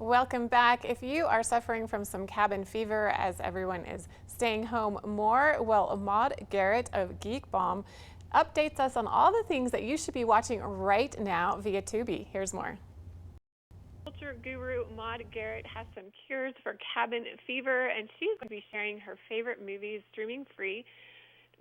Welcome back. If you are suffering from some cabin fever as everyone is staying home more, well, Maude Garrett of Geek Bomb updates us on all the things that you should be watching right now via Tubi. Here's more. Culture guru Maude Garrett has some cures for cabin fever, and she's going to be sharing her favorite movies streaming free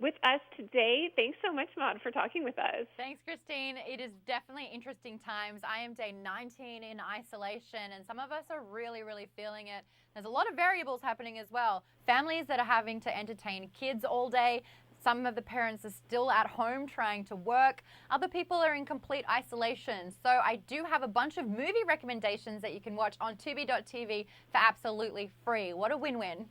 with us today. Thanks so much, Maude, for talking with us. Thanks, Christine. It is definitely interesting times. I am day 19 in isolation, and some of us are really, really feeling it. There's a lot of variables happening as well. Families that are having to entertain kids all day. Some of the parents are still at home trying to work. Other people are in complete isolation. So I do have a bunch of movie recommendations that you can watch on Tubi.tv for absolutely free. What a win-win.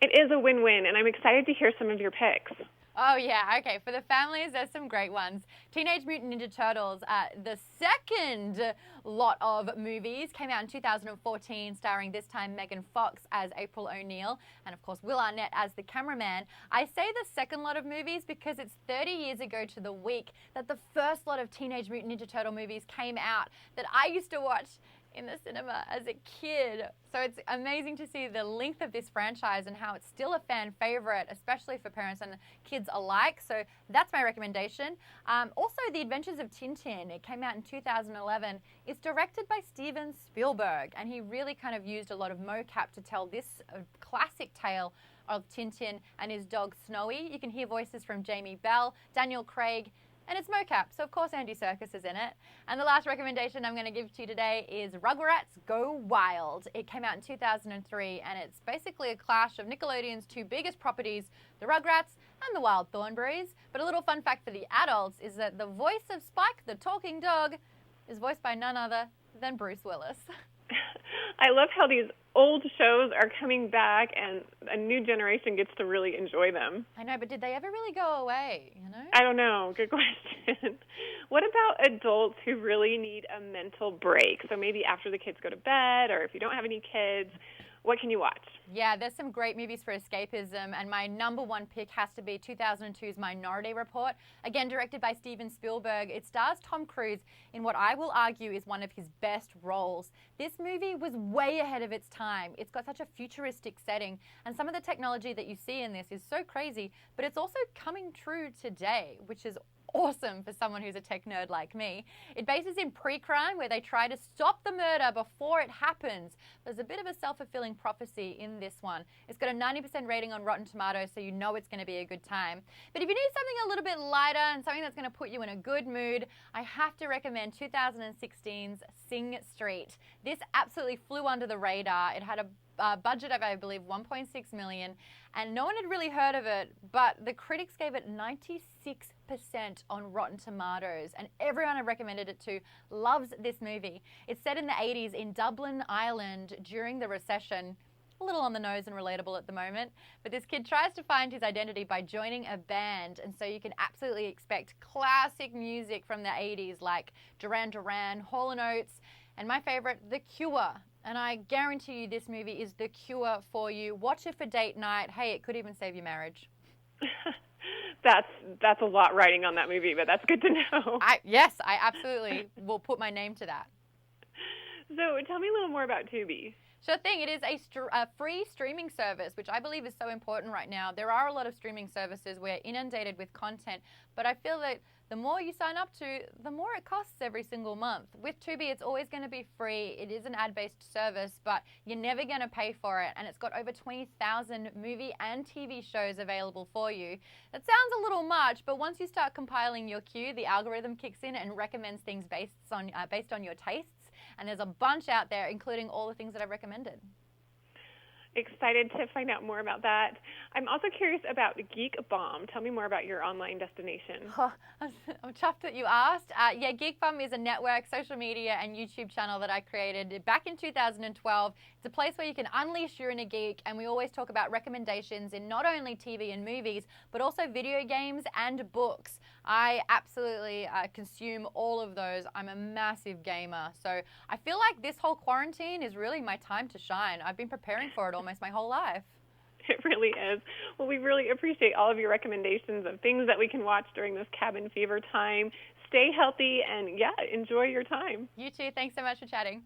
It is a win-win, and I'm excited to hear some of your picks. Oh, yeah. Okay. For the families, there's some great ones. Teenage Mutant Ninja Turtles, the second lot of movies, came out in 2014, starring this time Megan Fox as April O'Neil and, of course, Will Arnett as the cameraman. I say the second lot of movies because it's 30 years ago to the week that the first lot of Teenage Mutant Ninja Turtle movies came out that I used to watch in the cinema as a kid. So it's amazing to see the length of this franchise and how it's still a fan favorite, especially for parents and kids alike. So that's my recommendation. Also, The Adventures of Tintin. It came out in 2011. It's directed by Steven Spielberg, and he really kind of used a lot of mocap to tell this classic tale of Tintin and his dog Snowy. You can hear voices from Jamie Bell, Daniel Craig, and it's mocap, so of course Andy Serkis is in it. And the last recommendation I'm going to give to you today is Rugrats Go Wild. It came out in 2003, and it's basically a clash of Nickelodeon's two biggest properties, the Rugrats and the Wild Thornberrys. But a little fun fact for the adults is that the voice of Spike, the talking dog, is voiced by none other than Bruce Willis. I love how these old shows are coming back and a new generation gets to really enjoy them. I know, but did they ever really go away, you know? I don't know. Good question. What about adults who really need a mental break? So maybe after the kids go to bed, or if you don't have any kids, what can you watch? Yeah, there's some great movies for escapism, and my number one pick has to be 2002's Minority Report, again directed by Steven Spielberg. It stars Tom Cruise in what I will argue is one of his best roles. This movie was way ahead of its time. It's got such a futuristic setting, and some of the technology that you see in this is so crazy, but it's also coming true today, which is awesome for someone who's a tech nerd like me. It bases in pre-crime where they try to stop the murder before it happens. There's a bit of a self-fulfilling prophecy in this one. It's got a 90% rating on Rotten Tomatoes, so you know it's going to be a good time. But if you need something a little bit lighter and something that's going to put you in a good mood, I have to recommend 2016's Sing Street. This absolutely flew under the radar. It had a budget of, I believe, $1.6 million, and no one had really heard of it, but the critics gave it 96% on Rotten Tomatoes, and everyone I recommended it to loves this movie. It's set in the 80s in Dublin, Ireland during the recession. A little on the nose and relatable at the moment, but this kid tries to find his identity by joining a band, and so you can absolutely expect classic music from the 80s like Duran Duran, Hall & Oates, and my favorite, The Cure. And I guarantee you this movie is the cure for you. Watch it for date night. Hey, it could even save your marriage. That's a lot riding on that movie, but that's good to know. Yes, I absolutely will put my name to that. So tell me a little more about Tubi. Sure thing. It is a free streaming service, which I believe is so important right now. There are a lot of streaming services. We're inundated with content, but I feel that the more you sign up to, the more it costs every single month. With Tubi, it's always going to be free. It is an ad-based service, but you're never going to pay for it, and it's got over 20,000 movie and TV shows available for you. That sounds a little much, but once you start compiling your queue, the algorithm kicks in and recommends things based on your tastes. And there's a bunch out there, including all the things that I've recommended. Excited to find out more about that. I'm also curious about Geek Bomb. Tell me more about your online destination. Oh, I'm chuffed that you asked. Yeah, Geek Bomb is a network, social media, and YouTube channel that I created back in 2012. It's a place where you can unleash your inner geek, and we always talk about recommendations in not only TV and movies, but also video games and books. I absolutely consume all of those. I'm a massive gamer, so I feel like this whole quarantine is really my time to shine. I've been preparing for it almost my whole life. It really is. Well, we really appreciate all of your recommendations of things that we can watch during this cabin fever time. Stay healthy and, yeah, enjoy your time. You too. Thanks so much for chatting.